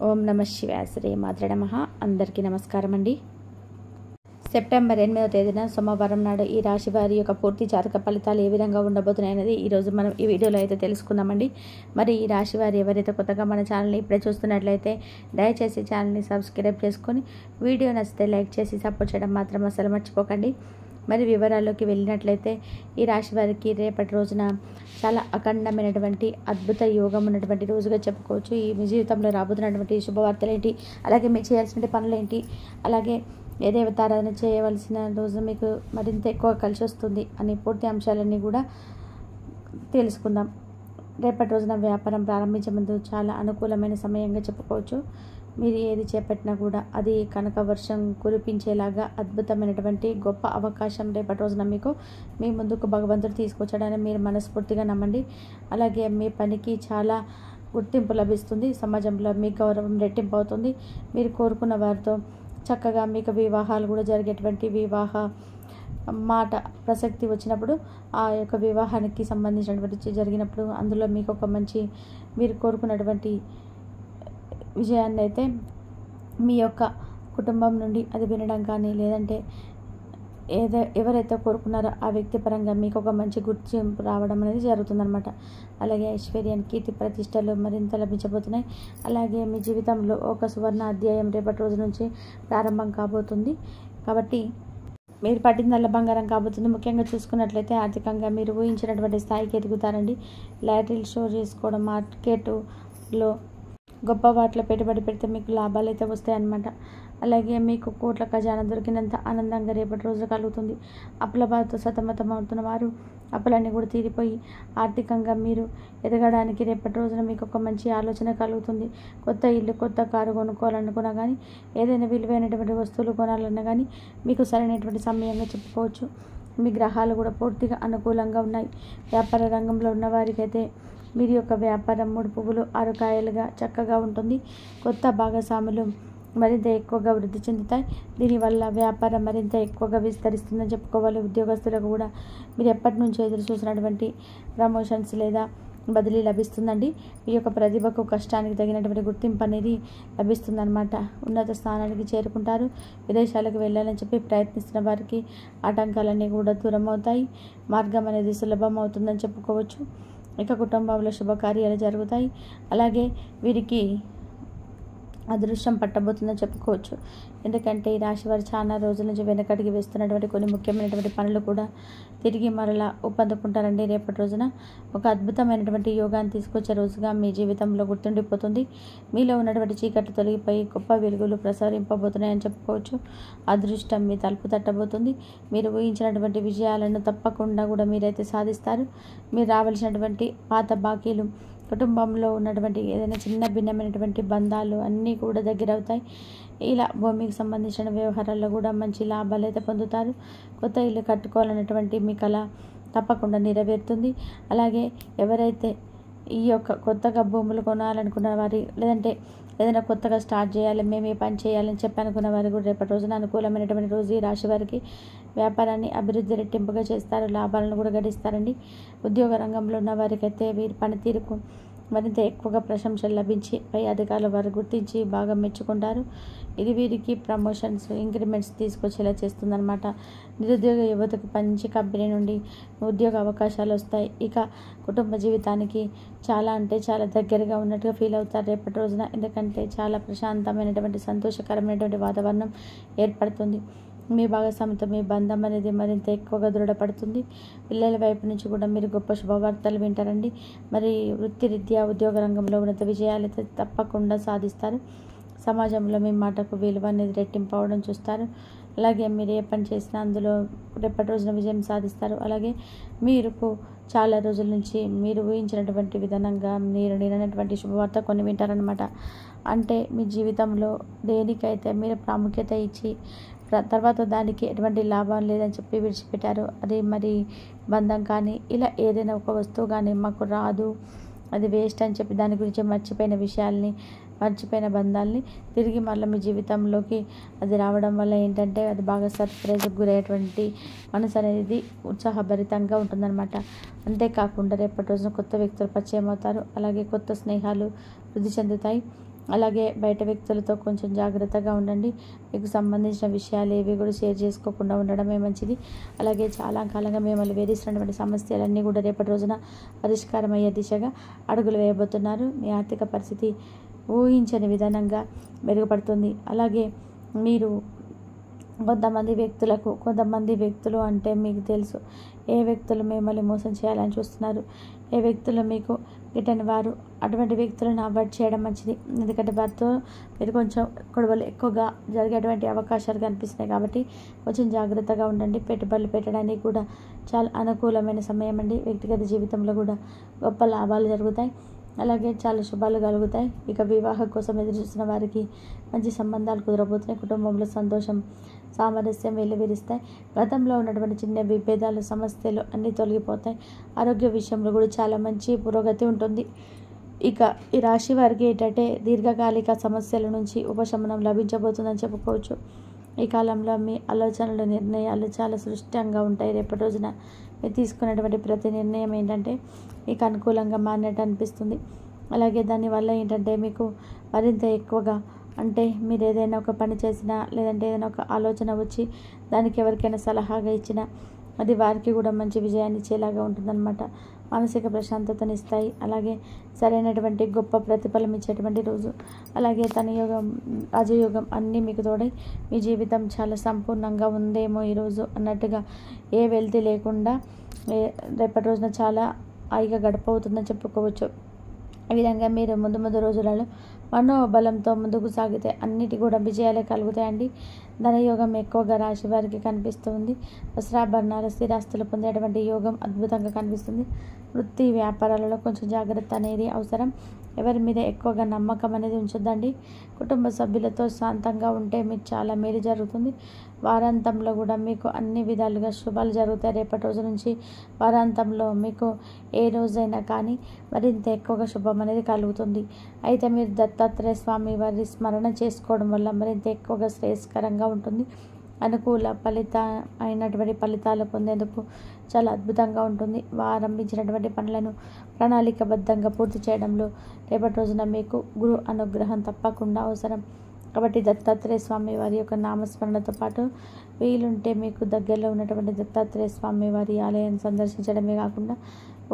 ఓం నమ శివాయ శ్రీ మాత్రే నమః. అందరికీ నమస్కారం అండి. సెప్టెంబర్ 8వ తేదీన సోమవారం నాడు ఈ రాశి వారి యొక్క పూర్తి జాతక ఫలితాలు ఏ విధంగా ఉండబోతున్నాయి అనేది ఈరోజు మనం ఈ వీడియోలో అయితే తెలుసుకుందామండి. మరి ఈ రాశి వారు ఎవరైతే కొత్తగా మన ఛానల్ని ఇప్పుడే చూస్తున్నట్లయితే దయచేసి ఛానల్ని సబ్స్క్రైబ్ చేసుకొని వీడియో నచ్చితే లైక్ చేసి సపోర్ట్ చేయడం మాత్రం అసలు మర్చిపోకండి. మరి వివరాల్లోకి వెళ్ళినట్లయితే ఈ రాశి వారికి రేపటి రోజున చాలా అఖండమైనటువంటి అద్భుత యోగం ఉన్నటువంటి రోజుగా చెప్పుకోవచ్చు. ఈ మీ జీవితంలో రాబోతున్నటువంటి శుభవార్తలు ఏంటి, అలాగే మీరు చేయాల్సిన పనులు ఏంటి, అలాగే ఏ దేవతారాధన చేయవలసిన రోజు మీకు మరింత ఎక్కువ కలిసి వస్తుంది అనే పూర్తి అంశాలన్నీ కూడా తెలుసుకుందాం. రేపటి రోజున వ్యాపారం ప్రారంభించే ముందు చాలా అనుకూలమైన సమయంగా చెప్పుకోవచ్చు. మీరు ఏది చేపట్టినా కూడా అది కనక వర్షం కురిపించేలాగా అద్భుతమైనటువంటి గొప్ప అవకాశం రేపటి రోజున మీకు మీ ముందుకు భగవంతుడు తీసుకొచ్చాడని మీరు మనస్ఫూర్తిగా నమ్మండి. అలాగే మీ పనికి చాలా గుర్తింపు లభిస్తుంది. సమాజంలో మీ గౌరవం రెట్టింపు అవుతుంది. మీరు కోరుకున్న వారితో చక్కగా మీకు వివాహాలు కూడా జరిగేటువంటి వివాహ మాట ప్రసక్తి వచ్చినప్పుడు ఆ యొక్క వివాహానికి సంబంధించినటువంటి జరిగినప్పుడు అందులో మీకు ఒక మంచి మీరు కోరుకున్నటువంటి విజయాన్ని అయితే మీ యొక్క కుటుంబం నుండి అది వినడం కానీ లేదంటే ఎవరైతే కోరుకున్నారో ఆ వ్యక్తి పరంగా మీకు ఒక మంచి గుర్తింపు రావడం అనేది జరుగుతుందన్నమాట. అలాగే ఐశ్వర్యాన్ని కీర్తి ప్రతిష్టలు మరింత లభించబోతున్నాయి. అలాగే మీ జీవితంలో ఒక సువర్ణ అధ్యాయం రేపటి రోజు నుంచి ప్రారంభం కాబోతుంది. కాబట్టి మీరు పట్టిందల్లా బంగారం కాబోతుంది. ముఖ్యంగా చూసుకున్నట్లయితే ఆర్థికంగా మీరు ఊహించినటువంటి స్థాయికి ఎదుగుతారండి. లాటరీలు షో చేసుకోవడం, మార్కెట్లో గొప్ప వాటిలో పెట్టుబడి పెడితే మీకు లాభాలు అయితే వస్తాయి అన్నమాట. అలాగే మీకు కోట్ల ఖజానా దొరికినంత ఆనందంగా రేపటి రోజు కలుగుతుంది. అప్పుల బాధతో సతమతం అవుతున్న వారు అప్పులన్నీ కూడా తీరిపోయి ఆర్థికంగా మీరు ఎదగడానికి రేపటి రోజున మీకు ఒక మంచి ఆలోచన కలుగుతుంది. కొత్త ఇల్లు, కొత్త కారు కొనుక్కోవాలనుకున్నా కానీ, ఏదైనా విలువైనటువంటి వస్తువులు కొనాలన్నా కానీ మీకు సరైనటువంటి సమయంగా చెప్పుకోవచ్చు. మీ గ్రహాలు కూడా పూర్తిగా అనుకూలంగా ఉన్నాయి. వ్యాపార రంగంలో ఉన్న వారికైతే మీరు యొక్క వ్యాపారం 3 పువ్వులు 6 కాయలుగా చక్కగా ఉంటుంది. కొత్త భాగస్వాములు మరింత ఎక్కువగా వృద్ధి చెందుతాయి. దీనివల్ల వ్యాపారం మరింత ఎక్కువగా విస్తరిస్తుందని చెప్పుకోవాలి. ఉద్యోగస్తులకు కూడా మీరు ఎప్పటి నుంచో ఎదురు చూసినటువంటి ప్రమోషన్స్ లేదా బదిలీ లభిస్తుందండి. మీ యొక్క ప్రతిభకు కష్టానికి తగినటువంటి గుర్తింపు అనేది లభిస్తుందన్నమాట. ఉన్నత స్థానానికి చేరుకుంటారు. విదేశాలకు వెళ్ళాలని చెప్పి ప్రయత్నిస్తున్న వారికి ఆటంకాలన్నీ కూడా దూరం అవుతాయి. మార్గం అనేది సులభం అవుతుందని చెప్పుకోవచ్చు. ఇక కుటుంబంలో శుభకార్యాలు జరుగుతాయి. అలాగే వీరికి అదృష్టం పట్టబోతుందని చెప్పుకోవచ్చు. ఎందుకంటే ఈ రాశి వారు చాలా రోజుల నుంచి వెనకడికి వేస్తున్నటువంటి కొన్ని ముఖ్యమైనటువంటి పనులు కూడా తిరిగి మరలా ఊపందుకుంటారండి. రేపటి రోజున ఒక అద్భుతమైనటువంటి యోగాన్ని తీసుకొచ్చే రోజుగా మీ జీవితంలో గుర్తుండిపోతుంది. మీలో ఉన్నటువంటి చీకట్లు తొలగిపోయి గొప్ప వెలుగులు ప్రసరింపబోతున్నాయని చెప్పుకోవచ్చు. అదృష్టం మీ తలుపు తట్టబోతుంది. మీరు ఊహించినటువంటి విజయాలను తప్పకుండా కూడా మీరైతే సాధిస్తారు. మీరు రావాల్సినటువంటి పాత బాకీలు, కుటుంబంలో ఉన్నటువంటి ఏదైనా చిన్న భిన్నమైనటువంటి బంధాలు అన్నీ కూడా దగ్గర అవుతాయి. ఇలా భూమికి సంబంధించిన వ్యవహారాల్లో కూడా మంచి లాభాలు అయితే పొందుతారు. కొత్త ఇల్లు కట్టుకోవాలన్నటువంటి మీ కళ తప్పకుండా నెరవేరుతుంది. అలాగే ఎవరైతే ఈ యొక్క కొత్తగా భూములు కొనాలనుకున్న వారి లేదంటే ఏదైనా కొత్తగా స్టార్ట్ చేయాలి, మేము ఈ పని చేయాలని చెప్పి అనుకున్న వారు కూడా రేపటి రోజున అనుకూలమైనటువంటి రోజు ఈ రాశి వారికి వ్యాపారాన్ని అభివృద్ధి రెట్టింపుగా చేస్తారు. లాభాలను కూడా గడిస్తారండి. ఉద్యోగ రంగంలో ఉన్న వారికైతే వీరి పనితీరుకు మరింత ఎక్కువగా ప్రశంసలు లభించి పై అధికారుల వారు గుర్తించి బాగా మెచ్చుకుంటారు. ఇది వీరికి ప్రమోషన్స్, ఇంక్రిమెంట్స్ తీసుకొచ్చేలా చేస్తుందన్నమాట. నిరుద్యోగ యువతకు మంచి కంపెనీ నుండి ఉద్యోగ అవకాశాలు వస్తాయి. ఇక కుటుంబ జీవితానికి చాలా అంటే చాలా దగ్గరగా ఉన్నట్టుగా ఫీల్ అవుతారు రేపటి రోజున. ఎందుకంటే చాలా ప్రశాంతమైనటువంటి సంతోషకరమైనటువంటి వాతావరణం ఏర్పడుతుంది. మీ భాగస్వామితో మీ బంధం అనేది మరింత ఎక్కువగా దృఢపడుతుంది. పిల్లల వైపు నుంచి కూడా మీరు గొప్ప శుభవార్తలు వింటారండి. మరి వృత్తిరీత్యా ఉద్యోగ రంగంలో ఉన్నత విజయాలు అయితే తప్పకుండా సాధిస్తారు. సమాజంలో మీ మాటకు విలువ అనేది రెట్టింపు అవడం చూస్తారు. అలాగే మీరు ఏ పని చేసినా అందులో రేపటి రోజున విజయం సాధిస్తారు. అలాగే మీరు చాలా రోజుల నుంచి మీరు ఊహించినటువంటి విధానంగా మీరు నిన్నటువంటి శుభవార్త కొన్ని వింటారనమాట. అంటే మీ జీవితంలో దేనికైతే మీరు ప్రాముఖ్యత ఇచ్చి తర్వాత దానికి ఎటువంటి లాభం లేదని చెప్పి విడిచిపెట్టారు, అది మరి బంధం కానీ ఇలా ఏదైనా ఒక వస్తువు కానీ మాకు రాదు, అది వేస్ట్ అని చెప్పి దాని గురించి మర్చిపోయిన విషయాల్ని, మర్చిపోయిన బంధాలని తిరిగి మళ్ళీ మీ జీవితంలోకి అది రావడం వల్ల ఏంటంటే అది బాగా సర్ప్రైజ్కి గురయ్యేటువంటి మనసు అనేది ఉత్సాహభరితంగా ఉంటుందన్నమాట. అంతేకాకుండా రేపటి రోజున కొత్త వ్యక్తులు పరిచయం అవుతారు. అలాగే కొత్త స్నేహాలు వృద్ధి చెందుతాయి. అలాగే బయట వ్యక్తులతో కొంచెం జాగ్రత్తగా ఉండండి. మీకు సంబంధించిన విషయాలు ఏవి కూడా షేర్ చేసుకోకుండా ఉండడమే మంచిది. అలాగే చాలా కాలంగా మిమ్మల్ని వేధిస్తున్నటువంటి సమస్యలన్నీ కూడా రేపటి రోజున పరిష్కారం అయ్యే దిశగా అడుగులు వేయబోతున్నారు. మీ ఆర్థిక పరిస్థితి ఊహించని విధానంగా మెరుగుపడుతుంది. అలాగే మీరు కొంతమంది వ్యక్తులు అంటే మీకు తెలుసు ఏ వ్యక్తులు మిమ్మల్ని మోసం చేయాలని చూస్తున్నారు, ఏ వ్యక్తులు మీకు గిట్టని వారు. అటువంటి వ్యక్తులను అవాయిడ్ చేయడం మంచిది. ఎందుకంటే వారితో మీరు కొంచెం గొడవలు ఎక్కువగా జరిగేటువంటి అవకాశాలు కనిపిస్తున్నాయి కాబట్టి కొంచెం జాగ్రత్తగా ఉండండి. పెట్టుబడులు పెట్టడానికి కూడా చాలా అనుకూలమైన సమయం అండి. వ్యక్తిగత జీవితంలో కూడా గొప్ప లాభాలు జరుగుతాయి. అలాగే చాలా శుభాలు కలుగుతాయి. ఇక వివాహం కోసం ఎదురు చూస్తున్న వారికి మంచి సంబంధాలు కుదరబోతున్నాయి. కుటుంబంలో సంతోషం సామరస్యం వెల్లివిరుస్తాయి. గతంలో ఉన్నటువంటి చిన్న విభేదాలు సమస్యలు అన్నీ తొలగిపోతాయి. ఆరోగ్య విషయంలో కూడా చాలా మంచి పురోగతి ఉంటుంది. ఇక ఈ రాశి వారికి ఏంటంటే దీర్ఘకాలిక సమస్యల నుంచి ఉపశమనం లభించబోతుందని చెప్పుకోవచ్చు. ఈ కాలంలో మీ ఆలోచనలు నిర్ణయాలు చాలా సృష్టంగా ఉంటాయి. రేపటి రోజున మీరు తీసుకున్నటువంటి ప్రతి నిర్ణయం ఏంటంటే మీకు అనుకూలంగా మారినట్టు అనిపిస్తుంది. అలాగే దానివల్ల ఏంటంటే మీకు మరింత ఎక్కువగా అంటే మీరు ఏదైనా ఒక పని చేసినా లేదంటే ఏదైనా ఒక ఆలోచన వచ్చి దానికి ఎవరికైనా సలహాగా ఇచ్చినా అది వారికి కూడా మంచి విజయాన్ని ఇచ్చేలాగా ఉంటుందన్నమాట. మానసిక ప్రశాంతతనిస్తాయి. అలాగే సరైనటువంటి గొప్ప ప్రతిఫలం ఇచ్చేటువంటి రోజు. అలాగే తన యోగం రాజయోగం అన్నీ మీకు తోడై మీ జీవితం చాలా సంపూర్ణంగా ఉందేమో ఈరోజు అన్నట్టుగా ఏ వెల్తి లేకుండా రేపటి రోజున చాలా హాయిగా గడపవుతుందని చెప్పుకోవచ్చు. ఈ విధంగా మీరు ముందు రోజులలో మనోబలంతో ముందుకు సాగితే అన్నిటి కూడా విజయాలే కలుగుతాయండి. ధనయోగం ఎక్కువగా రాశి వారికి కనిపిస్తుంది. వస్త్రాభరణాలు స్థిరాస్తులు పొందేటువంటి యోగం అద్భుతంగా కనిపిస్తుంది. వృత్తి వ్యాపారాలలో కొంచెం జాగ్రత్త అనేది అవసరం. ఎవరి మీద ఎక్కువగా నమ్మకం అనేది ఉంచొద్దండి. కుటుంబ సభ్యులతో శాంతంగా ఉంటే మీకు చాలా మేలు జరుగుతుంది. వారాంతంలో కూడా మీకు అన్ని విధాలుగా శుభాలు జరుగుతాయి. రేపటి రోజు నుంచి వారాంతంలో మీకు ఏ రోజైనా కానీ మరింత ఎక్కువగా శుభం అనేది కలుగుతుంది. అయితే మీరు దత్తాత్రేయ స్వామి వారి స్మరణ చేసుకోవడం వల్ల మరింత ఎక్కువగా శ్రేయస్కరంగా ఉంటుంది. అనుకూల అయినటువంటి ఫలితాలు పొందేందుకు చాలా అద్భుతంగా ఉంటుంది. ఆరంభించినటువంటి పనులను ప్రణాళికబద్ధంగా పూర్తి చేయడంలో రేపటి రోజున మీకు గురు అనుగ్రహం తప్పకుండా అవసరం. కాబట్టి దత్తాత్రేయ స్వామి వారి యొక్క నామస్మరణతో పాటు వీలుంటే మీకు దగ్గరలో ఉన్నటువంటి దత్తాత్రేయ స్వామి వారి ఆలయాన్ని సందర్శించడమే కాకుండా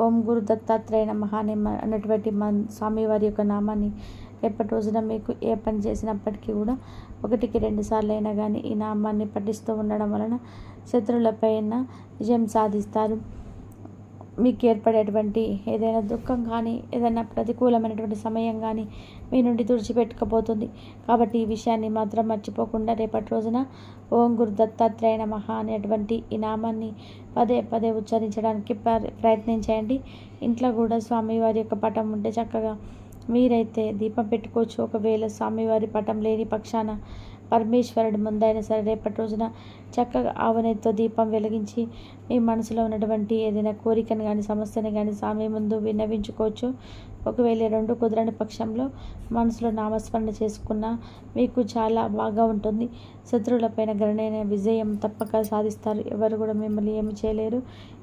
ఓం గురు దత్తాత్రేయ నమః అన్నటువంటి స్వామివారి యొక్క నామాన్ని రేపటి రోజున మీకు ఏ పని చేసినప్పటికీ కూడా 1-2 సార్లు అయినా కానీ ఈ నామాన్ని పఠిస్తూ ఉండడం వలన శత్రువులపైన విజయం సాధిస్తారు. మీకు ఏర్పడేటువంటి ఏదైనా దుఃఖం కానీ ఏదైనా ప్రతికూలమైనటువంటి సమయం కానీ మీ నుండి తుడిచిపెట్టుకపోతుంది. కాబట్టి ఈ విషయాన్ని మాత్రం మర్చిపోకుండా రేపటి రోజున ఓం గురు దత్తాత్రేయ నమః అనేటువంటి ఈ నామాన్ని పదే ఉచ్చరించడానికి ప్రయత్నించండి. ఇంట్లో కూడా స్వామివారి యొక్క పటం ఉంటే చక్కగా మీరైతే దీపం పెట్టుకోవచ్చు. ఒకవేళ స్వామివారి పటం లేని పక్షాన పరమేశ్వరుడి ముందైనా సరే రేపటి రోజున చక్కగా ఆవనేతో దీపం వెలిగించి మీ మనసులో ఉన్నటువంటి ఏదైనా కోరికను కానీ సమస్యను కానీ స్వామి ముందు విన్నవించుకోవచ్చు. ఒకవేళ 2 కుదరని పక్షంలో మనసులో నామస్మరణ చేసుకున్న మీకు చాలా బాగా ఉంటుంది. శత్రువులపైన గణనైన విజయం తప్పక సాధిస్తారు. ఎవరు కూడా మిమ్మల్ని ఏమి చేయలేరు.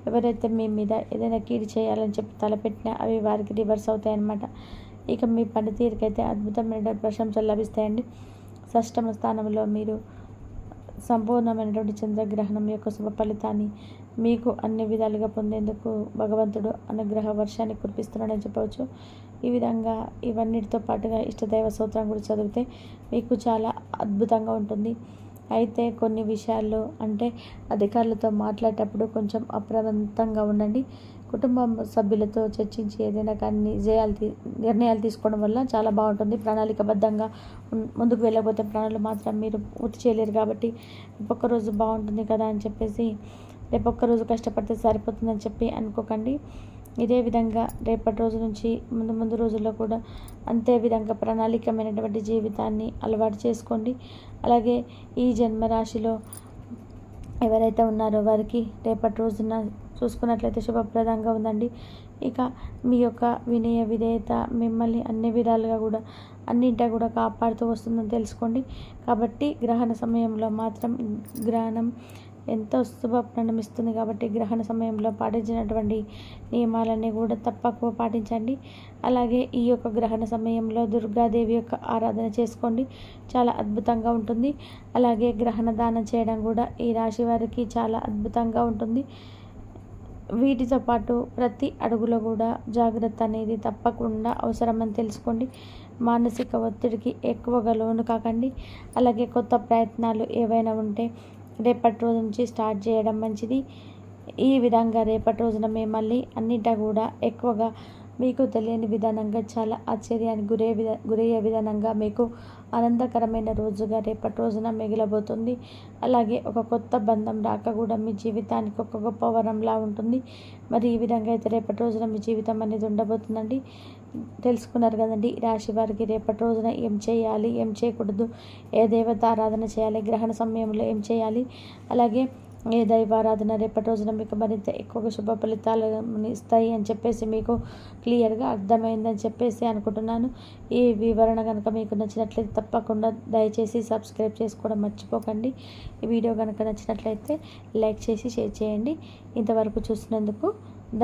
ఎవరైతే మీ మీద ఏదైనా కీడు చేయాలని చెప్పి తలపెట్టినా అవి వారికి రివర్స్ అవుతాయన్నమాట. ఇక మీ పనితీరుకైతే అద్భుతమైన ప్రశంసలు లభిస్తాయండి. 6వ స్థానంలో మీరు సంపూర్ణమైనటువంటి చంద్రగ్రహణం యొక్క శుభ ఫలితాన్ని మీకు అన్ని విధాలుగా పొందేందుకు భగవంతుడు అనుగ్రహ వర్షాన్ని కురిపిస్తున్నాడని చెప్పవచ్చు. ఈ విధంగా ఇవన్నిటితో పాటుగా ఇష్టదైవ స్తోత్రం కూడా చదివితే మీకు చాలా అద్భుతంగా ఉంటుంది. అయితే కొన్ని విషయాల్లో అంటే అధికారులతో మాట్లాడేటప్పుడు కొంచెం అప్రమత్తంగా ఉండండి. కుటుంబం సభ్యులతో చర్చించి ఏదైనా కానీ నిర్ణయాలు తీసుకోవడం వల్ల చాలా బాగుంటుంది. ప్రణాళికబద్ధంగా ముందుకు వెళ్ళకపోతే ప్రణాళిక మాత్రం మీరు పూర్తి చేయలేరు. కాబట్టి ఒక్కరోజు బాగుంటుంది కదా అని చెప్పేసి రేపు ఒక్కరోజు కష్టపడితే సరిపోతుందని చెప్పి అనుకోకండి. ఇదే విధంగా రేపటి రోజు నుంచి ముందు రోజుల్లో కూడా అంతే విధంగా ప్రణాళికమైనటువంటి జీవితాన్ని అలవాటు చేసుకోండి. అలాగే ఈ జన్మరాశిలో ఎవరైతే ఉన్నారో వారికి రేపటి రోజున చూసుకున్నట్లయితే శుభప్రదంగా ఉందండి. ఇక మీ యొక్క వినయ విధేయత మిమ్మల్ని అన్ని విధాలుగా కూడా అన్నింటా కూడా కాపాడుతూ వస్తుందని తెలుసుకోండి. కాబట్టి గ్రహణ సమయంలో మాత్రం గ్రహణం ఎంతో శుభప్రణం ఇస్తుంది. కాబట్టి గ్రహణ సమయంలో పాటించినటువంటి నియమాలన్నీ కూడా తప్పక పాటించండి. అలాగే ఈ యొక్క గ్రహణ సమయంలో దుర్గాదేవి యొక్క ఆరాధన చేసుకోండి, చాలా అద్భుతంగా ఉంటుంది. అలాగే గ్రహణ దానం చేయడం కూడా ఈ రాశి వారికి చాలా అద్భుతంగా ఉంటుంది. వీటితో పాటు ప్రతి అడుగులో కూడా జాగ్రత్త అనేది తప్పకుండా అవసరమని తెలుసుకోండి. మానసిక ఒత్తిడికి ఎక్కువగా లోను కాకండి. అలాగే కొత్త ప్రయత్నాలు ఏవైనా ఉంటే రేపటి రోజు నుంచి స్టార్ట్ చేయడం మంచిది. ఈ విధంగా రేపటి రోజున మేము మళ్ళీ అన్నింటా కూడా ఎక్కువగా మీకు తెలియని విధానంగా చాలా ఆశ్చర్యానికి గురయ్యే విధానంగా మీకు ఆనందకరమైన రోజుగా రేపటి రోజున మిగిలబోతుంది. అలాగే ఒక కొత్త బంధం రాక కూడా మీ జీవితానికి ఒక గొప్ప వరంలా ఉంటుంది. మరి ఈ విధంగా అయితే రేపటి రోజున మీ జీవితం అనేది ఉండబోతుందండి. తెలుసుకున్నారు కదండి, రాశి వారికి రేపటి రోజున ఏం చేయాలి, ఏం చేయకూడదు, ఏ దేవత ఆరాధన చేయాలి, గ్రహణ సమయంలో ఏం చేయాలి, అలాగే ఏ దైవారాధన రేపటి రోజున మీకు మరింత ఎక్కువగా శుభ ఫలితాలను ఇస్తాయి అని చెప్పేసి మీకు క్లియర్గా అర్థమైందని చెప్పేసి అనుకుంటున్నాను. ఈ వివరణ కనుక మీకు నచ్చినట్లయితే తప్పకుండా దయచేసి సబ్స్క్రైబ్ చేసుకోవడం మర్చిపోకండి. ఈ వీడియో కనుక నచ్చినట్లయితే లైక్ చేసి షేర్ చేయండి. ఇంతవరకు చూసినందుకు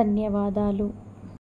ధన్యవాదాలు.